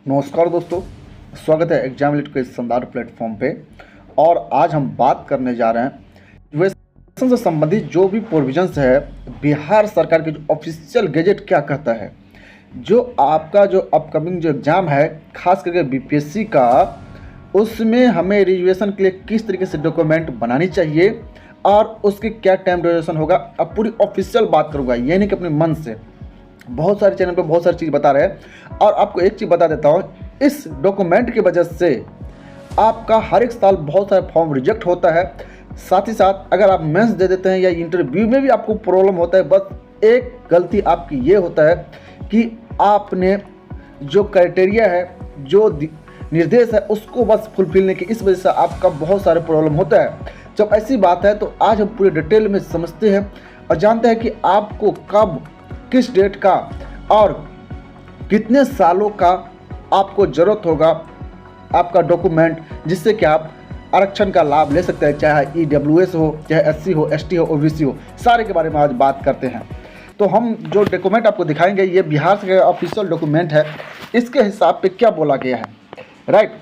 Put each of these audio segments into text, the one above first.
नमस्कार दोस्तों, स्वागत है एग्जाम एलिट के इस शानदार प्लेटफॉर्म पे। और आज हम बात करने जा रहे हैं एजुकेशन से संबंधित जो भी प्रोविजंस है, बिहार सरकार के जो ऑफिशियल गैजेट क्या कहता है। जो आपका जो अपकमिंग जो एग्ज़ाम है, खास करके बीपीएससी का, उसमें हमें रिजर्वेशन के लिए किस तरीके से डॉक्यूमेंट बनानी चाहिए और उसकी क्या टाइम ड्यूरेशन होगा। अब पूरी ऑफिशियल बात करूँगा, ये नहीं कि अपने मन से। बहुत सारे चैनल पे बहुत सारी चीज़ बता रहे हैं और आपको एक चीज़ बता देता हूँ, इस डॉक्यूमेंट की वजह से आपका हर एक साल बहुत सारे फॉर्म रिजेक्ट होता है। साथ ही साथ अगर आप मेंस दे देते हैं या इंटरव्यू में भी आपको प्रॉब्लम होता है, बस एक गलती आपकी ये होता है कि आपने जो क्राइटेरिया है, जो निर्देश है, उसको बस फुलफिल नहीं किया। इस वजह से आपका बहुत सारे प्रॉब्लम होता है। जब ऐसी बात है तो आज हम पूरे डिटेल में समझते हैं और जानते हैं कि आपको कब, किस डेट का और कितने सालों का आपको ज़रूरत होगा आपका डॉक्यूमेंट, जिससे कि आप आरक्षण का लाभ ले सकते हैं, चाहे ईडब्ल्यूएस हो, चाहे एससी हो, एसटी हो, ओबीसी हो। सारे के बारे में आज बात करते हैं। तो हम जो डॉक्यूमेंट आपको दिखाएंगे, ये बिहार से ऑफिशियल डॉक्यूमेंट है, इसके हिसाब पे क्या बोला गया है। राइट,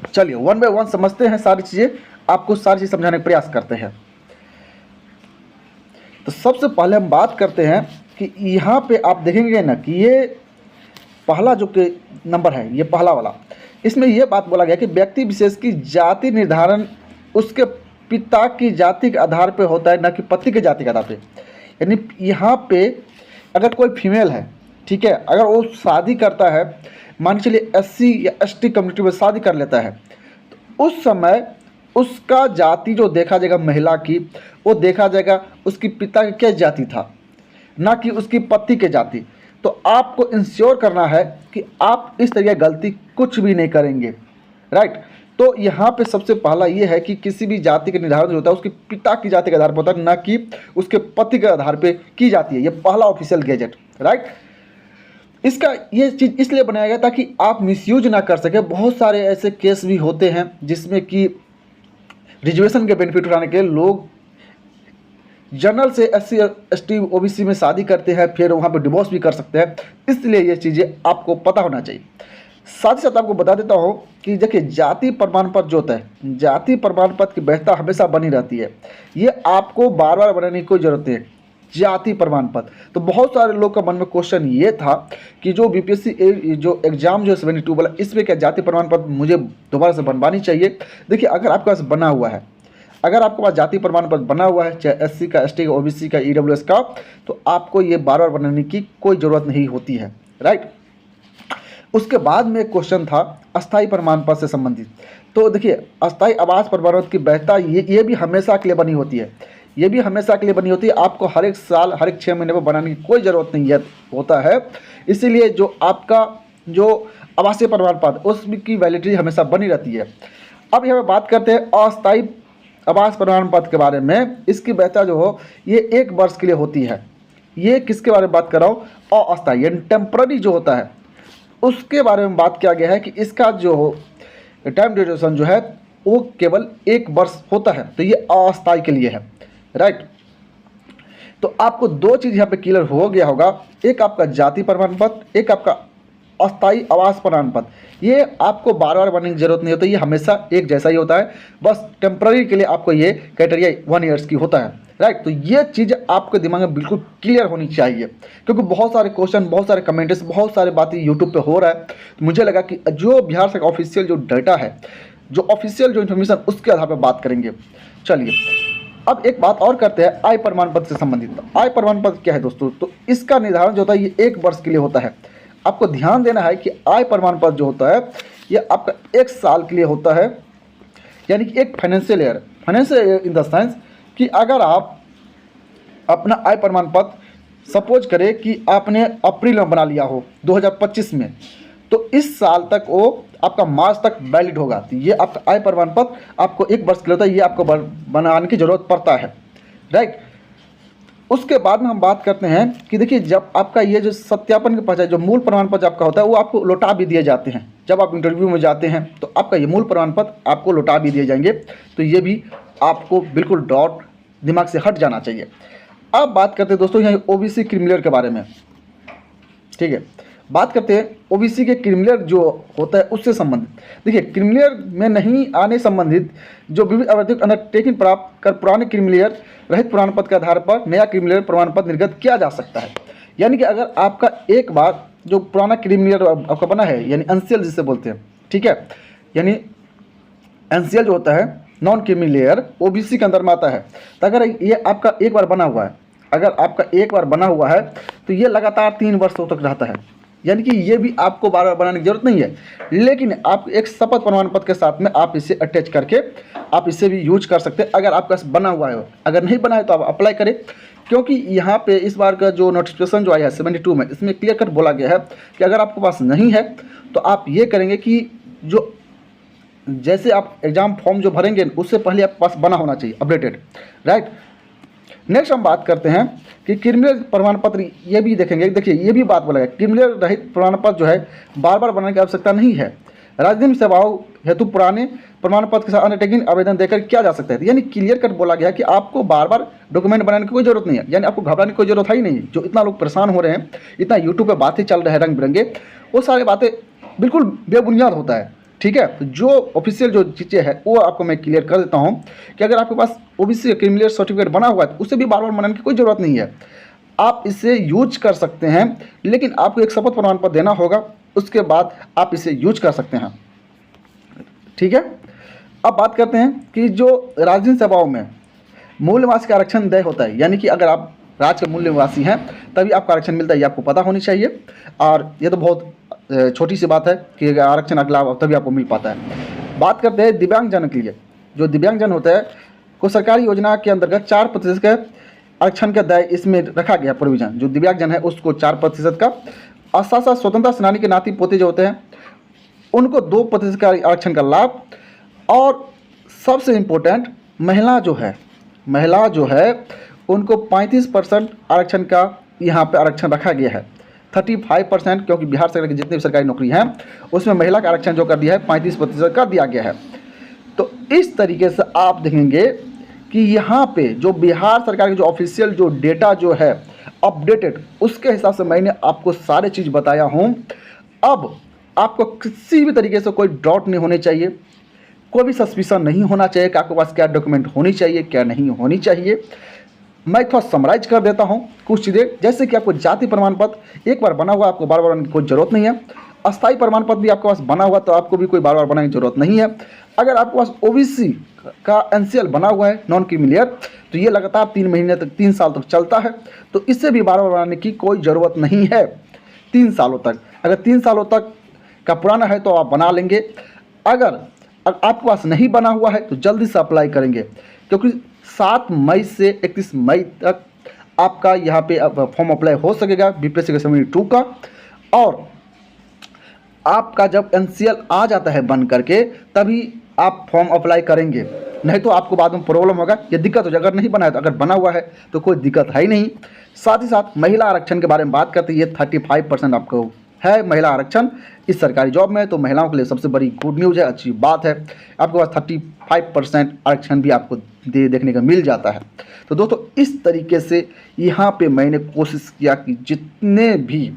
चलिए वन बाय वन समझते हैं सारी चीज़ें, आपको सारी चीज़ समझाने का प्रयास करते हैं। तो सबसे पहले हम बात करते हैं कि यहाँ पे आप देखेंगे ना कि ये पहला जो कि नंबर है, ये पहला वाला, इसमें ये बात बोला गया कि व्यक्ति विशेष की जाति निर्धारण उसके पिता की जाति के आधार पे होता है, न कि पति के जाति के आधार पे। यानी यहाँ पे अगर कोई फीमेल है, ठीक है, अगर वो शादी करता है, मान के चलिए एससी या एसटी कम्युनिटी में शादी कर लेता है, तो उस समय उसका जाति जो देखा जाएगा महिला की, वो देखा जाएगा उसकी पिता की क्या जाति था, ना कि उसकी पति के जाति। तो आपको इंश्योर करना है कि आप इस तरह की गलती कुछ भी नहीं करेंगे। राइट, तो यहाँ पे सबसे पहला ये है कि किसी भी जाति के निर्धारण जो होता है उसके पिता की जाति के आधार पर होता है, ना कि उसके पति के आधार पे की जाती है। ये पहला ऑफिशियल गैजेट। राइट, इसका ये चीज़ इसलिए बनाया गया ताकि आप मिसयूज ना कर सके। बहुत सारे ऐसे केस भी होते हैं जिसमें कि रिजर्वेशन के बेनिफिट उठाने के लिए लोग जनरल से एससी एसटी ओबीसी में शादी करते हैं, फिर वहाँ पे डिवोर्स भी कर सकते हैं। इसलिए ये चीज़ें आपको पता होना चाहिए। साथ ही साथ आपको बता देता हूँ कि देखिए, जाति प्रमाण पत्र जो होता है, जाति प्रमाण पत्र की वैधता हमेशा बनी रहती है। ये आपको बार बार बनाने की कोई ज़रूरत नहीं है। जाति प्रमाण पत्र, तो बहुत सारे लोग का मन में क्वेश्चन ये था कि जो बीपीएससी जो एग्ज़ाम जो 72 वाला, इसमें क्या जाति प्रमाण पत्र मुझे दोबारा से बनवानी चाहिए। देखिए, अगर आपके पास बना हुआ है, अगर आपके पास जाति प्रमाण पत्र बना हुआ है, चाहे एससी का, एसटी का, ओबीसी का, ईडब्ल्यूएस का, तो आपको ये बार बार बनाने की कोई ज़रूरत नहीं होती है। राइट, उसके बाद में एक क्वेश्चन था अस्थायी प्रमाण पत्र से संबंधित। तो देखिए, अस्थायी आवास प्रमाण पत्र की वैधता ये भी हमेशा के लिए बनी होती है। ये भी हमेशा के लिए बनी होती है। आपको हर एक साल, हर एक 6 महीने में बनाने की कोई ज़रूरत नहीं होता है। इसीलिए जो आपका जो आवासीय प्रमाण पत्र, उसकी वैलिडिटी हमेशा बनी रहती है। अब यहाँ पे बात करते हैं अस्थायी आवास प्रमाण पत्र के बारे में। इसकी वैधता जो हो, ये 1 वर्ष के लिए होती है। ये किसके बारे में बात कर रहा हूँ? अस्थायी यानी टेम्पररी जो होता है, उसके बारे में बात किया गया है कि इसका जो हो टाइम ड्यूरेशन जो है वो केवल 1 वर्ष होता है। तो ये अस्थायी के लिए है। राइट, तो आपको 2 चीज़ यहाँ पे क्लियर हो गया होगा, एक आपका जाति प्रमाण पत्र, एक आपका अस्थायी आवास प्रमाण पत्र। ये आपको बार बार बनने की जरूरत नहीं होती, ये हमेशा एक जैसा ही होता है। बस टेम्पररी के लिए आपको ये क्राइटेरिया 1 ईयर्स की होता है। राइट, तो ये चीज़ आपके दिमाग में बिल्कुल क्लियर होनी चाहिए, क्योंकि बहुत सारे क्वेश्चन, बहुत सारे कमेंट्स, बहुत सारी बातें यूट्यूब पे हो रहा है। तो मुझे लगा कि जो बिहार से ऑफिशियल जो डाटा है, जो ऑफिशियल जो इन्फॉर्मेशन, उसके आधार पर बात करेंगे। चलिए, अब एक बात और करते हैं आय प्रमाण पत्र से संबंधित। आय प्रमाण पत्र क्या है दोस्तों? तो इसका निर्धारण जो होता है ये 1 वर्ष के लिए होता है। आपको ध्यान देना है कि आय प्रमाण पत्र जो होता है ये आपका 1 साल के लिए होता है। यानी कि एक financial year in the sense कि अगर आप अपना आय प्रमाण पत्र सपोज करें कि आपने अप्रैल में बना लिया हो 2025 में, तो इस साल तक वो आपका मार्च तक वैलिड होगा। तो ये आपका आय प्रमाण पत्र आपको 1 वर्ष के लिए होता है, ये आपको बनाने की ज़रूरत पड़ता है। राइट, उसके बाद में हम बात करते हैं कि देखिए, जब आपका ये जो सत्यापन के पहचान, जो मूल प्रमाण पत्र आपका होता है, वो आपको लौटा भी दिए जाते हैं। जब आप इंटरव्यू में जाते हैं तो आपका ये मूल प्रमाण पत्र आपको लौटा भी दिए जाएंगे। तो ये भी आपको बिल्कुल डाउट दिमाग से हट जाना चाहिए। अब बात करते हैं दोस्तों यहाँ ओबीसी क्रिमिनल के बारे में। ठीक है, बात करते हैं ओबीसी के क्रिमिनल जो होता है उससे संबंधित। देखिए, क्रिमिनल में नहीं आने संबंधित जो विभिन्न आवश्यक अंडरटेकिंग प्राप्त कर पुराने क्रिमिनल रहित प्रमाण पत्र के आधार पर नया क्रिमिनल प्रमाण पत्र निर्गत किया जा सकता है। यानी कि अगर आपका एक बार जो पुराना क्रिमिनल आपका बना है, यानी एनसीएल जिसे बोलते हैं, ठीक है, यानी एनसीएल जो होता है नॉन क्रिमिनल ओबीसी के अंदर में आता है। तो अगर ये आपका एक बार बना हुआ है, अगर आपका एक बार बना हुआ है तो ये लगातार 3 वर्षों तक रहता है। यानी कि ये भी आपको बार बार बनाने की जरूरत नहीं है, लेकिन आप एक शपथ प्रमाण पत्र के साथ में आप इसे अटैच करके आप इसे भी यूज कर सकते हैं अगर आपका बना हुआ है। अगर नहीं बना है तो आप अप्लाई करें, क्योंकि यहाँ पे इस बार का जो नोटिफिकेशन जो आया है 72 में, इसमें क्लियर कट बोला गया है कि अगर आपके पास नहीं है तो आप ये करेंगे कि जो जैसे आप एग्ज़ाम फॉर्म जो भरेंगे उससे पहले आपके पास बना होना चाहिए, अपडेटेड, राइट। नेक्स्ट हम बात करते हैं कि क्रिमिनल प्रमाण पत्र, ये भी देखेंगे। देखिए, ये भी बात बोला है क्रिमिनल रहित प्रमाण पत्र जो है बार बार बनाने की आवश्यकता नहीं है। राजनीतिक सेवाओं हेतु पुराने प्रमाण पत्र के साथ अंडरटेकिंग आवेदन देकर किया जा सकता है। यानी क्लियर कट बोला गया है कि आपको बार बार डॉक्यूमेंट बनाने की कोई जरूरत नहीं है, यानी आपको घबराने की कोई जरूरत है ही नहीं। जो इतना लोग परेशान हो रहे हैं, इतना यूट्यूब पर बातें चल रहे हैं रंग बिरंगे, वो सारी बातें बिल्कुल बेबुनियाद होता है, ठीक है। तो जो ऑफिशियल जो चीज़ें हैं वो आपको मैं क्लियर कर देता हूँ कि अगर आपके पास ओबीसी क्रिमिनल सर्टिफिकेट बना हुआ है तो उसे भी बार बार बनाने की कोई ज़रूरत नहीं है, आप इसे यूज कर सकते हैं। लेकिन आपको एक शपथ प्रमाण पत्र देना होगा, उसके बाद आप इसे यूज कर सकते हैं, ठीक है। अब बात करते हैं कि जो राजनीतिक सेवाओं में मूल निवासी का आरक्षण तय होता है, यानी कि अगर आप राज्य के मूल निवासी हैं तभी आपका आरक्षण मिलता है, ये आपको पता होनी चाहिए। और ये तो बहुत छोटी सी बात है कि आरक्षण अगला तभी आपको मिल पाता है। बात करते हैं दिव्यांगजन के लिए। जो दिव्यांगजन होता है को सरकारी योजना के अंतर्गत 4% का आरक्षण का दायरा इसमें रखा गया प्रोविजन। जो दिव्यांगजन है उसको 4% का, और साथ साथ स्वतंत्रता सेनानी के नाती पोते जो होते हैं उनको 2% का आरक्षण का लाभ। और सबसे इम्पोर्टेंट महिला जो है उनको 35% आरक्षण का यहाँ पे आरक्षण रखा गया है। 35%, क्योंकि बिहार सरकार की जितनी भी सरकारी नौकरी हैं उसमें महिला का आरक्षण जो कर दिया है 35% कर दिया गया है। तो इस तरीके से आप देखेंगे कि यहाँ पे जो बिहार सरकार की जो ऑफिशियल जो डेटा जो है अपडेटेड, उसके हिसाब से मैंने आपको सारे चीज़ बताया हूँ। अब आपको किसी भी तरीके से कोई डाउट नहीं होने चाहिए, कोई भी सस्पिशन नहीं होना चाहिए कि आपके पास क्या डॉक्यूमेंट होनी चाहिए क्या नहीं होनी चाहिए। मैं थोड़ा समराइज कर देता हूं कुछ चीज़ें, जैसे कि आपको जाति प्रमाण पत्र एक बार बना हुआ, आपको बार बार बनाने की कोई ज़रूरत नहीं है। अस्थायी प्रमाण पत्र भी आपके पास बना हुआ तो आपको भी कोई बार बार बनाने की ज़रूरत नहीं है। अगर आपके पास ओबीसी का एनसीएल बना हुआ है नॉन क्रिमिनल, तो ये लगातार 3 महीने तक 3 साल तक चलता है, तो इससे भी बार बार बनाने की कोई ज़रूरत नहीं है 3 सालों तक। अगर 3 सालों तक का पुराना है तो आप बना लेंगे। अगर आपके पास नहीं बना हुआ है तो जल्दी से अप्लाई करेंगे, क्योंकि 7 मई से 31 मई तक आपका यहाँ पे फॉर्म अप्लाई हो सकेगा बीपीएससी के समय 2 का। और आपका जब एनसीएल आ जाता है बन करके तभी आप फॉर्म अप्लाई करेंगे, नहीं तो आपको बाद में प्रॉब्लम होगा। ये दिक्कत हो जाए, अगर नहीं बना है तो, अगर बना हुआ है तो कोई दिक्कत है ही नहीं। साथ ही साथ महिला आरक्षण के बारे में बात करते हैं, ये 35% आपको है महिला आरक्षण इस सरकारी जॉब में, तो महिलाओं के लिए सबसे बड़ी गुड न्यूज़ है, अच्छी बात है। आपके पास 35% आरक्षण भी आपको देखने का मिल जाता है। तो दोस्तों, इस तरीके से यहाँ पे मैंने कोशिश किया कि जितने भी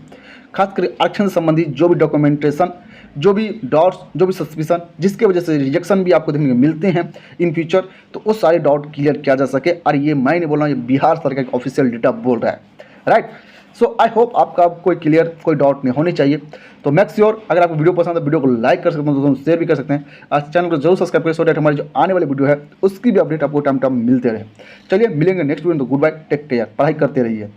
खासकर आरक्षण संबंधी जो भी डॉक्यूमेंटेशन, जो भी डाउट्स, जो भी सस्पिशन, जिसके वजह से रिजेक्शन भी आपको देखने को मिलते हैं इन फ्यूचर, तो वो सारे डाउट क्लियर किया जा सके। और ये मैं नहीं बोल रहा हूँ, ये बिहार सरकार का ऑफिशियल डेटा बोल रहा है, राइट। सो आई होप आपका कोई क्लियर, कोई डाउट नहीं होनी चाहिए। तो मेक श्योर अगर आपको वीडियो पसंद है तो वीडियो को लाइक कर सकते हैं, दोस्तों शेयर भी कर सकते हैं। आज चैनल को जरूर सब्सक्राइब करें, सो दैट हमारी जो आने वाली वीडियो है उसकी भी अपडेट आपको टाइम टाइम मिलते रहे। चलिए मिलेंगे नेक्स्ट वीडियो, तो गुड बाय, टेक केयर, पढ़ाई करते रहिए।